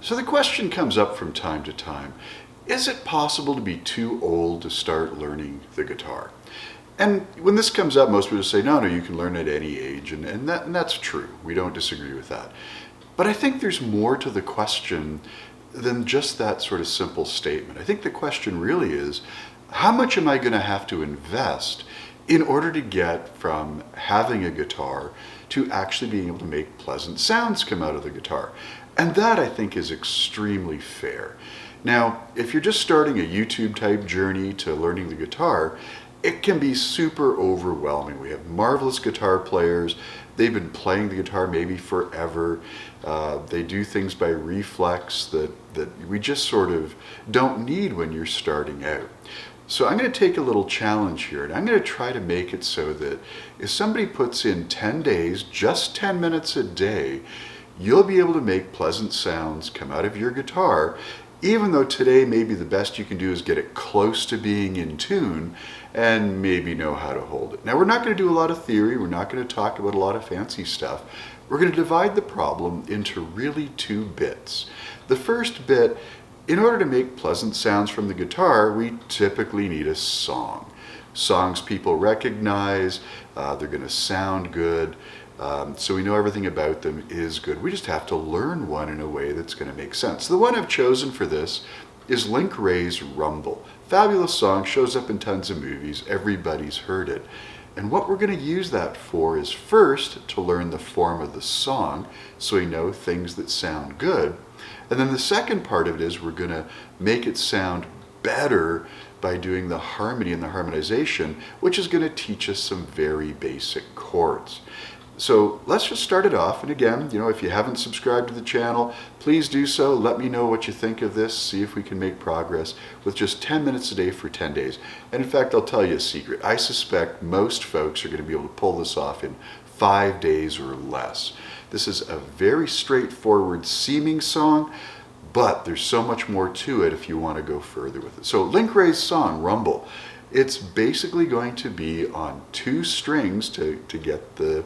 So the question comes up from time to time, is it possible to be too old to start learning the guitar? And when this comes up, most people say, no, you can learn at any age, and that's true. We don't disagree with that. But I think there's more to the question than just that sort of simple statement. I think the question really is, how much am I going to have to invest in order to get from having a guitar to actually being able to make pleasant sounds come out of the guitar? And that, I think, is extremely fair. Now, if you're just starting a YouTube type journey to learning the guitar, it can be super overwhelming. We have marvelous guitar players. They've been playing the guitar maybe forever. They do things by reflex that we just sort of don't need when you're starting out. So I'm going to take a little challenge here, and I'm going to try to make it so that if somebody puts in 10 days, just 10 minutes a day, you'll be able to make pleasant sounds come out of your guitar, even though today maybe the best you can do is get it close to being in tune and maybe know how to hold it. Now, we're not going to do a lot of theory. We're not going to talk about a lot of fancy stuff. We're going to divide the problem into really two bits. The first bit, in order to make pleasant sounds from the guitar, we typically need a song. Songs people recognize, they're going to sound good, so we know everything about them is good. We just have to learn one in a way that's going to make sense. The one I've chosen for this is Wray's Rumble. Fabulous song, shows up in tons of movies, everybody's heard it. And what we're going to use that for is first to learn the form of the song so we know things that sound good. And then the second part of it is we're going to make it sound better by doing the harmony and the harmonization, which is going to teach us some very basic chords. So let's just start it off. And again, if you haven't subscribed to the channel, please do so. Let me know what you think of this. See if we can make progress with just 10 minutes a day for 10 days. And in fact, I'll tell you a secret. I suspect most folks are going to be able to pull this off in 5 days or less. This is a very straightforward seeming song, but there's so much more to it if you want to go further with it. So Wray's song, Rumble, it's basically going to be on 2 strings to get the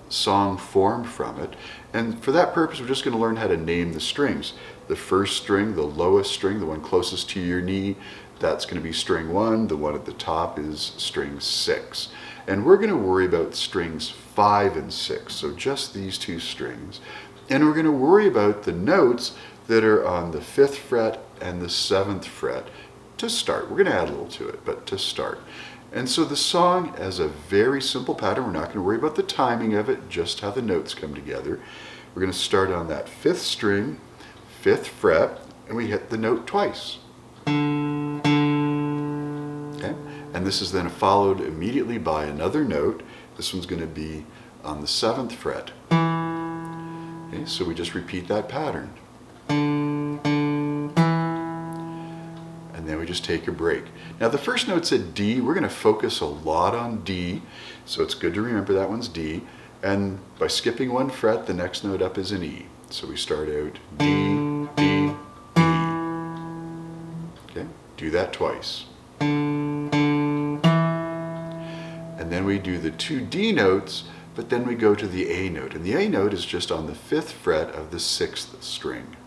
song formed from it. And for that purpose, we're just going to learn how to name the strings. The first string, the lowest string, the one closest to your knee, that's going to be string 1. The one at the top is string 6. And we're going to worry about strings 5 and 6, so just these 2 strings. And we're going to worry about the notes that are on the 5th fret and the 7th fret to start. We're going to add a little to it, but to start. And so the song has a very simple pattern. We're not going to worry about the timing of it, just how the notes come together. We're going to start on that 5th string, 5th fret, and we hit the note twice. Okay? And this is then followed immediately by another note. This one's going to be on the 7th fret. Okay? So we just repeat that pattern. And then we just take a break. Now the first note's at D. We're going to focus a lot on D, so it's good to remember that one's D. And by skipping 1 fret, the next note up is an E. So we start out D, D, E. Okay, do that twice. And then we do the 2 D notes, but then we go to the A note. And the A note is just on the 5th fret of the 6th string.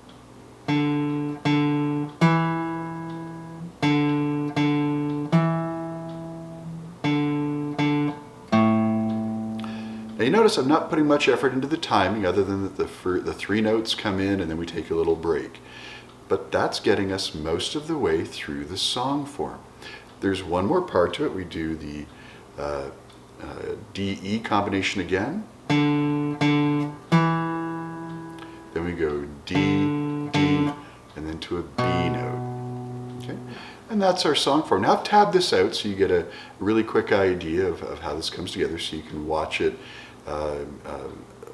Now you notice I'm not putting much effort into the timing other than that the 3 notes come in and then we take a little break. But that's getting us most of the way through the song form. There's one more part to it. We do the D-E combination again. Then we go D, D, and then to a B note. Okay? And that's our song form. Now I've tabbed this out so you get a really quick idea of how this comes together, so you can watch it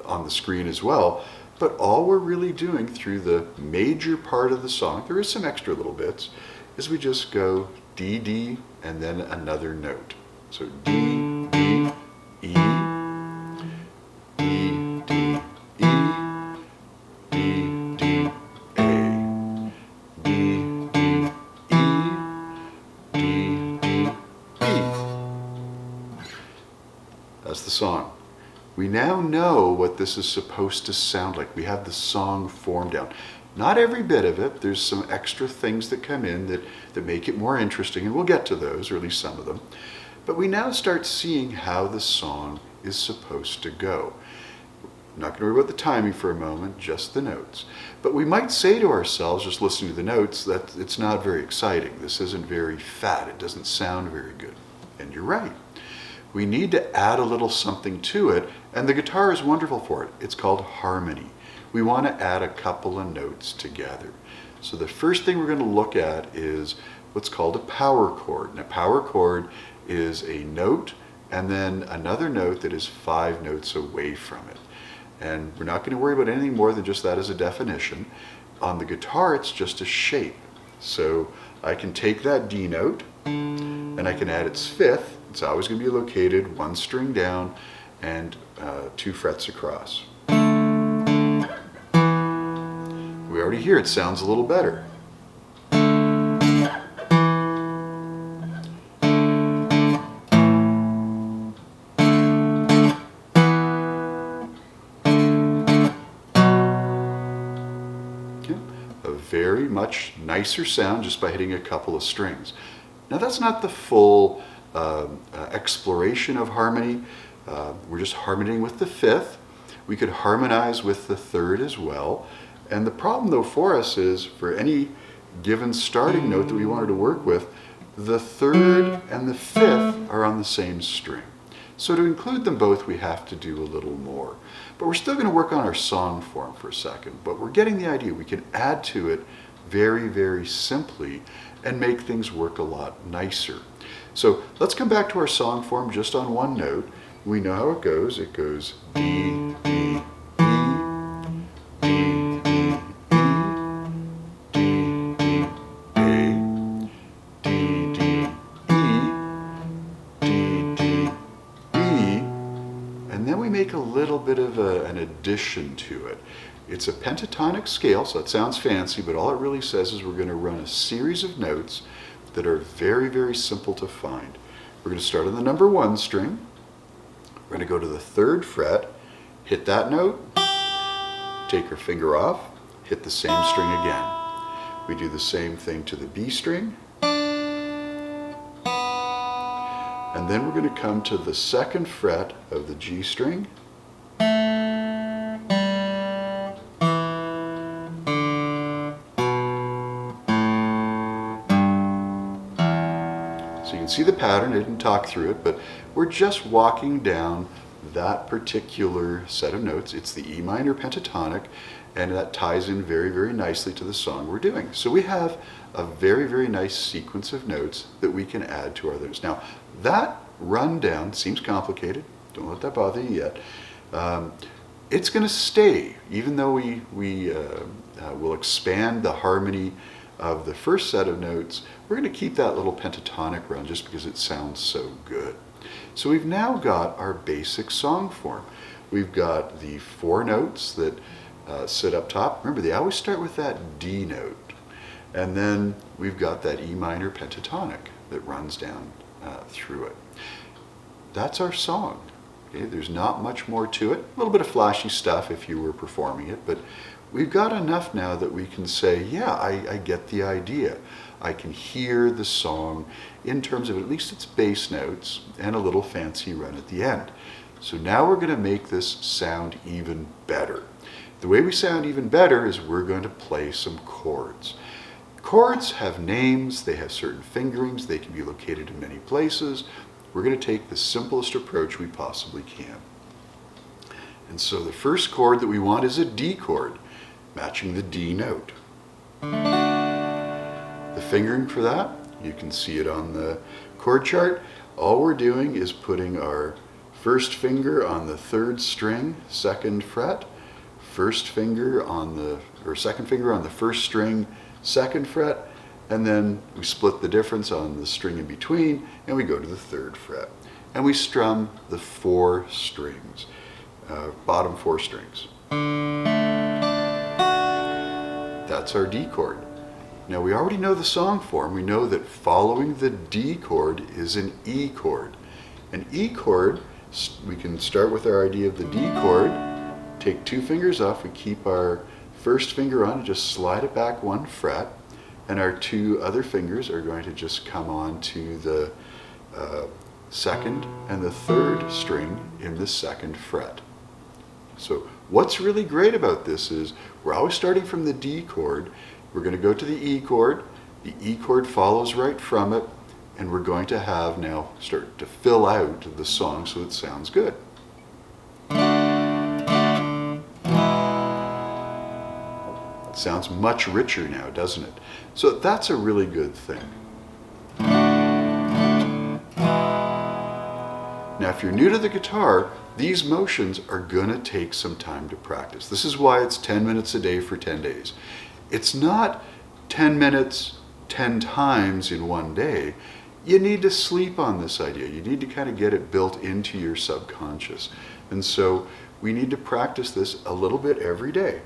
on the screen as well. But all we're really doing through the major part of the song, there is some extra little bits, is we just go D, D, and then another note. So D, D, E, D, D, E, D, D, A, D, D, E, D, D, E. That's the song. We now know what this is supposed to sound like. We have the song form down. Not every bit of it. There's some extra things that come in that make it more interesting, and we'll get to those, or at least some of them. But we now start seeing how the song is supposed to go. I'm not going to worry about the timing for a moment, just the notes. But we might say to ourselves, just listening to the notes, that it's not very exciting. This isn't very fat. It doesn't sound very good. And you're right. We need to add a little something to it, and the guitar is wonderful for it. It's called harmony. We want to add a couple of notes together. So the first thing we're going to look at is what's called a power chord. And a power chord is a note and then another note that is 5 notes away from it. And we're not going to worry about anything more than just that as a definition. On the guitar, it's just a shape. So I can take that D note and I can add its 5th. It's always going to be located 1 string down and 2 frets across. We already hear it sounds a little better. A very much nicer sound just by hitting a couple of strings. Now that's not the full exploration of harmony. We're just harmonying with the 5th. We could harmonize with the 3rd as well. And the problem though for us is for any given starting note that we wanted to work with, the 3rd and the 5th are on the same string. So to include them both, we have to do a little more. But we're still going to work on our song form for a second, but we're getting the idea. We can add to it very, very simply and make things work a lot nicer. So let's come back to our song form just on one note. We know how it goes. It goes D, D, an addition to it. It's a pentatonic scale, so it sounds fancy, but all it really says is we're going to run a series of notes that are very, very simple to find. We're going to start on the number 1 string. We're going to go to the 3rd fret, hit that note, take our finger off, hit the same string again. We do the same thing to the B string. And then we're going to come to the 2nd fret of the G string. So you can see the pattern. I didn't talk through it, but we're just walking down that particular set of notes. It's the E minor pentatonic, and that ties in very, very nicely to the song we're doing. So we have a very, very nice sequence of notes that we can add to our notes. Now, that rundown seems complicated. Don't let that bother you yet. It's going to stay, even though we will expand the harmony of the first set of notes. We're going to keep that little pentatonic run just because it sounds so good. So we've now got our basic song form. We've got the 4 notes that sit up top. Remember, they always start with that D note. And then we've got that E minor pentatonic that runs down through it. That's our song. Okay, there's not much more to it. A little bit of flashy stuff if you were performing it, but we've got enough now that we can say, yeah, I get the idea. I can hear the song in terms of at least its bass notes and a little fancy run at the end. So now we're going to make this sound even better. The way we sound even better is we're going to play some chords. Chords have names, they have certain fingerings, they can be located in many places. We're going to take the simplest approach we possibly can. And so the first chord that we want is a D chord, matching the D note. The fingering for that, you can see it on the chord chart. All we're doing is putting our first finger on the 3rd string, 2nd fret, second finger on the 1st string, 2nd fret, and then we split the difference on the string in between, and we go to the 3rd fret. And we strum the 4 strings, bottom 4 strings. That's our D chord. Now we already know the song form. We know that following the D chord is an E chord. An E chord We can start with our idea of the D chord, take 2 fingers off, we keep our first finger on and just slide it back 1 fret, and our 2 other fingers are going to just come on to the second and the third string in the 2nd fret. So what's really great about this is we're always starting from the D chord, we're going to go to the E chord, the E chord follows right from it, and we're going to have now start to fill out the song so it sounds good. It sounds much richer now, doesn't it? So that's a really good thing. Now, if you're new to the guitar, these motions are going to take some time to practice. This is why it's 10 minutes a day for 10 days. It's not 10 minutes 10 times in one day. You need to sleep on this idea. You need to kind of get it built into your subconscious. And so we need to practice this a little bit every day.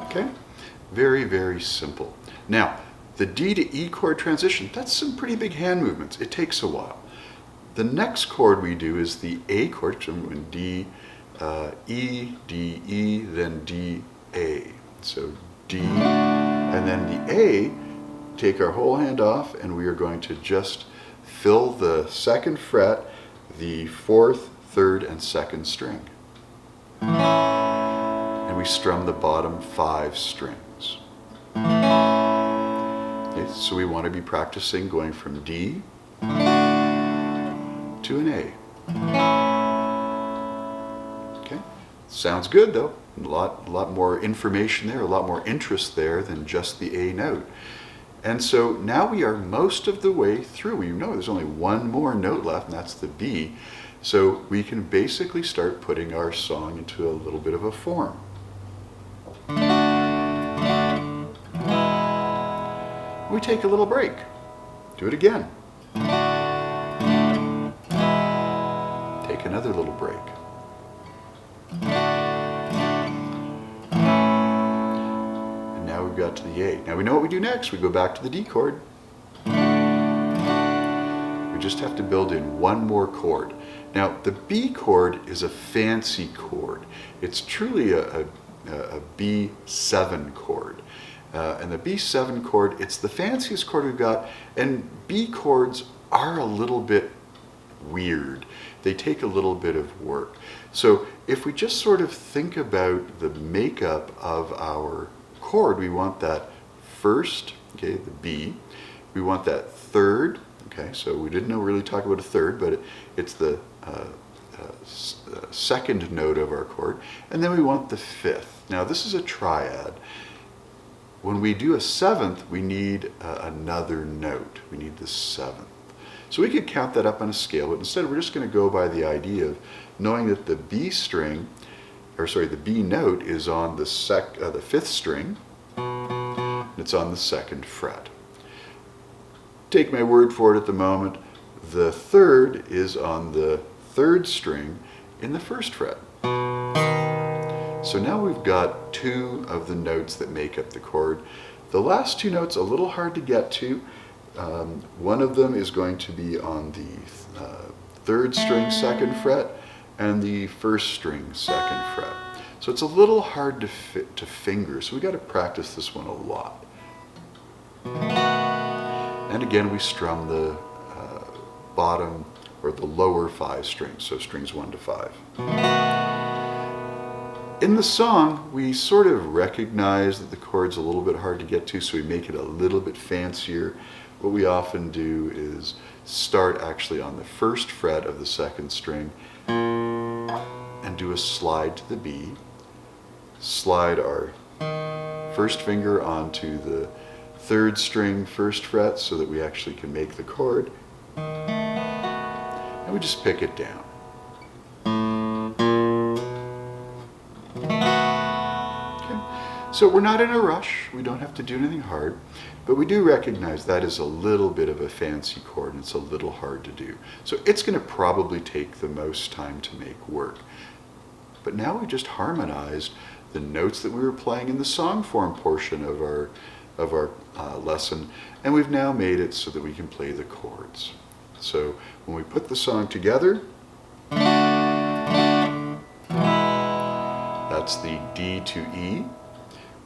Okay? Very, very simple. Now, the D to E chord transition, that's some pretty big hand movements. It takes a while. The next chord we do is the A chord, so when D, E, D, E, then D, A. So D, and then the A, take our whole hand off, and we are going to just fill the 2nd fret, the 4th, 3rd, and 2nd string. And we strum the bottom 5 strings. Okay, so we want to be practicing going from D to an A. Okay, sounds good though. A lot more information there, a lot more interest there than just the A note. And so now we are most of the way through. We know there's only one more note left, and that's the B. So we can basically start putting our song into a little bit of a form. We take a little break. Do it again. Take another little break. And now we've got to the A. Now we know what we do next. We go back to the D chord. We just have to build in one more chord. Now the B chord is a fancy chord. It's truly a B7 chord. And the B7 chord, it's the fanciest chord we've got, and B chords are a little bit weird. They take a little bit of work. So if we just sort of think about the makeup of our chord, we want that first, okay, the B. We want that third, okay, so we didn't really talk about a third, but it's the second note of our chord. And then we want the 5th. Now this is a triad. When we do a 7th, we need another note. We need the 7th. So we could count that up on a scale, but instead we're just going to go by the idea of knowing that the B string, or sorry, the B note is on the 5th string, and it's on the 2nd fret. Take my word for it at the moment, the 3rd is on the 3rd string in the 1st fret. So now we've got 2 of the notes that make up the chord. The last 2 notes a little hard to get to. One of them is going to be on the 3rd string 2nd fret and the 1st string 2nd fret. So it's a little hard to finger, so we got to practice this one a lot. And again, we strum the bottom or the lower 5 strings, so strings 1 to 5. In the song, we sort of recognize that the chord's a little bit hard to get to, so we make it a little bit fancier. What we often do is start actually on the 1st fret of the 2nd string and do a slide to the B, slide our 1st finger onto the 3rd string 1st fret so that we actually can make the chord, and we just pick it down. So we're not in a rush, we don't have to do anything hard, but we do recognize that is a little bit of a fancy chord and it's a little hard to do. So it's going to probably take the most time to make work. But now we just harmonized the notes that we were playing in the song form portion of our lesson, and we've now made it so that we can play the chords. So when we put the song together, that's the D to E.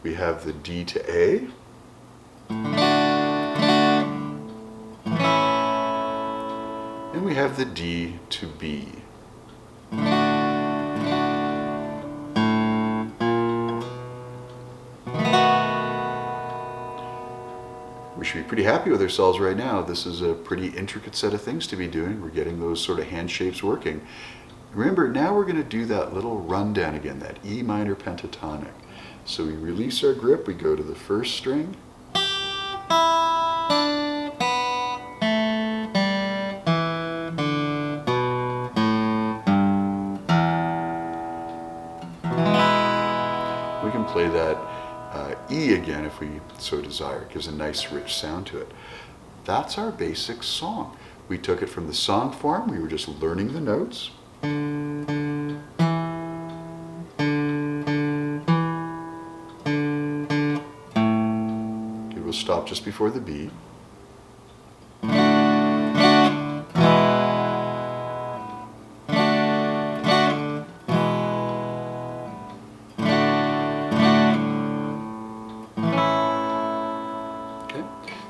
We have the D to A. And we have the D to B. We should be pretty happy with ourselves right now. This is a pretty intricate set of things to be doing. We're getting those sort of hand shapes working. Remember, now we're going to do that little rundown again, that E minor pentatonic. So we release our grip, we go to the first string. We can play that E again if we so desire. It gives a nice rich sound to it. That's our basic song. We took it from the song form. We were just learning the notes. It will stop just before the B.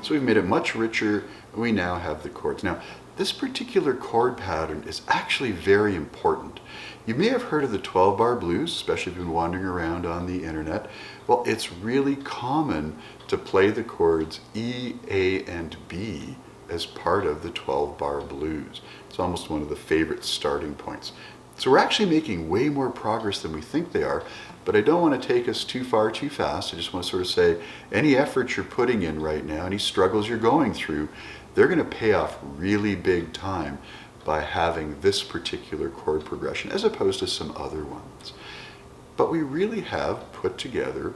So we've made it much richer. We now have the chords. Now, this particular chord pattern is actually very important. You may have heard of the 12-bar blues, especially if you've been wandering around on the internet. Well, it's really common to play the chords E, A, and B as part of the 12-bar blues. It's almost one of the favorite starting points. So we're actually making way more progress than we think they are, but I don't want to take us too far too fast. I just want to sort of say any effort you're putting in right now, any struggles you're going through, they're going to pay off really big time by having this particular chord progression as opposed to some other ones. But we really have put together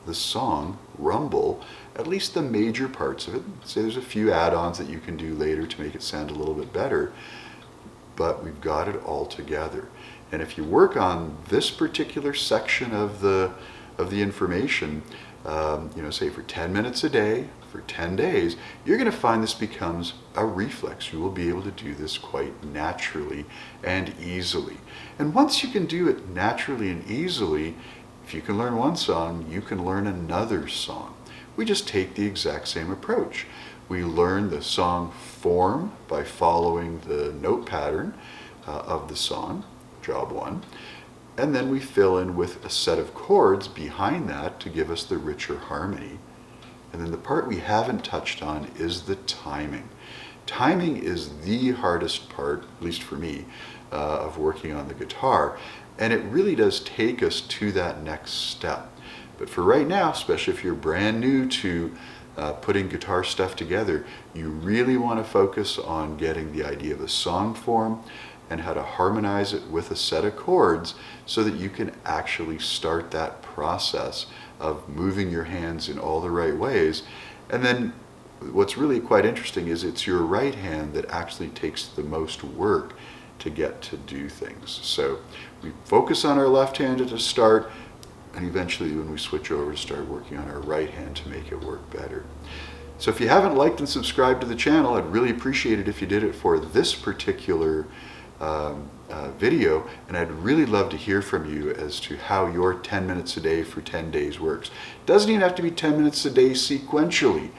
the song Rumble, at least the major parts of it. Say there's a few add-ons that you can do later to make it sound a little bit better, but we've got it all together. And if you work on this particular section of the information, say for 10 minutes a day, for 10 days, you're going to find this becomes a reflex. You will be able to do this quite naturally and easily. And once you can do it naturally and easily, if you can learn one song, you can learn another song. We just take the exact same approach. We learn the song form by following the note pattern of the song, job one, and then we fill in with a set of chords behind that to give us the richer harmony. And then the part we haven't touched on is the timing. Timing is the hardest part, at least for me, of working on the guitar, and it really does take us to that next step. But for right now, especially if you're brand new to putting guitar stuff together, you really want to focus on getting the idea of a song form and how to harmonize it with a set of chords so that you can actually start that process of moving your hands in all the right ways. And then what's really quite interesting is it's your right hand that actually takes the most work to get to do things. So we focus on our left hand at the start, and eventually when we switch over, start working on our right hand to make it work better. So if you haven't liked and subscribed to the channel, I'd really appreciate it if you did it for this particular video, and I'd really love to hear from you as to how your 10 minutes a day for 10 days works. It doesn't even have to be 10 minutes a day sequentially.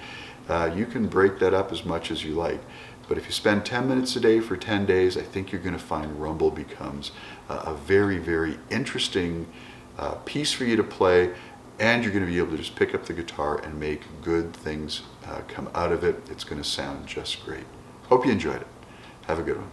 You can break that up as much as you like. But if you spend 10 minutes a day for 10 days, I think you're going to find Rumble becomes a very, very interesting piece for you to play, and you're going to be able to just pick up the guitar and make good things come out of it. It's going to sound just great. Hope you enjoyed it. Have a good one.